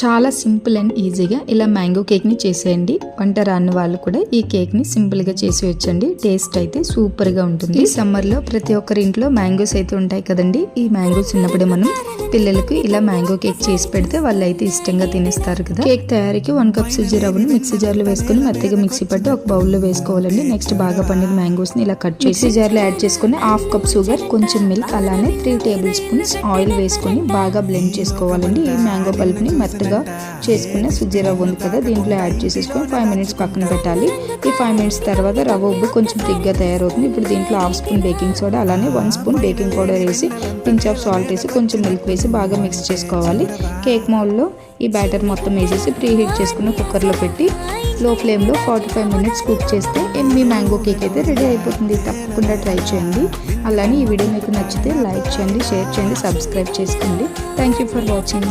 చాలా simple and ఈజీగా ఇలా మ్యాంగో కేక్ని చేసేయండి. వంట రాని వాళ్ళు కూడా ఈ కేక్ని సింపుల్గా చేసేయచ్చండి. టేస్ట్ అయితే సూపర్గా ఉంటుంది. ఈ సమ్మర్లో ప్రతి ఒక్కరి ఇంట్లో మ్యాంగోస్ అయితే ఉంటాయి కదండి. ఈ మ్యాంగోస్ ఉన్నప్పుడే మనం పిల్లలకు ఇలా మ్యాంగో కేక్ చేసి పెడితే వాళ్ళు అయితే ఇష్టంగా తినేస్తారు కదా. కేక్ తయారీకి 1 కప్ సుజీ రవ్వను మిక్సీ జార్లో వేసుకుని మెత్తగా మిక్సీ పట్టి ఒక బౌల్లో వేసుకోవాలండి. నెక్స్ట్ బాగా పండిన మ్యాంగోస్ని ఇలా కట్ చేసి మిక్సీ జార్లో యాడ్ చేసుకుని 1/2 కప్ షుగర్, కొంచెం మిల్క్, అలానే 3 టేబుల్ స్పూన్స్ ఆయిల్ వేసుకొని బాగా బ్లెండ్ చేసుకోవాలండి. ఈ మ్యాంగో పల్ప్ని మెత్తగా చేసుకున్న సుజీ రవ్వ ఉంది కదా, దీంట్లో యాడ్ చేసేసుకొని 5 మినిట్స్ పక్కన పెట్టాలి. ఈ 5 మినిట్స్ తర్వాత రవ్వ ఉబ్బు కొంచెం థిక్గా తయారవుతుంది. ఇప్పుడు దీంట్లో 1/2 స్పూన్ బేకింగ్ సోడా, అలానే 1 స్పూన్ బేకింగ్ పౌడర్ వేసి పించ్ ఆఫ్ సాల్ట్ వేసి కొంచెం మిల్క్ వేసి బాగా మిక్స్ చేసుకోవాలి. కేక్ మౌల్డ్లో ఈ బ్యాటర్ మొత్తం వేసేసి ప్రీ హీట్ చేసుకున్న కుక్కర్లో పెట్టి లో ఫ్లేమ్లో 45 మినిట్స్ కుక్ చేస్తే ఎమ్మి మ్యాంగో కేక్ అయితే రెడీ అయిపోతుంది. తప్పకుండా ట్రై చేయండి. అలానే ఈ వీడియో మీకు నచ్చితే లైక్ చేయండి, షేర్ చేయండి, సబ్స్క్రైబ్ చేసుకోండి. Thank you for watching.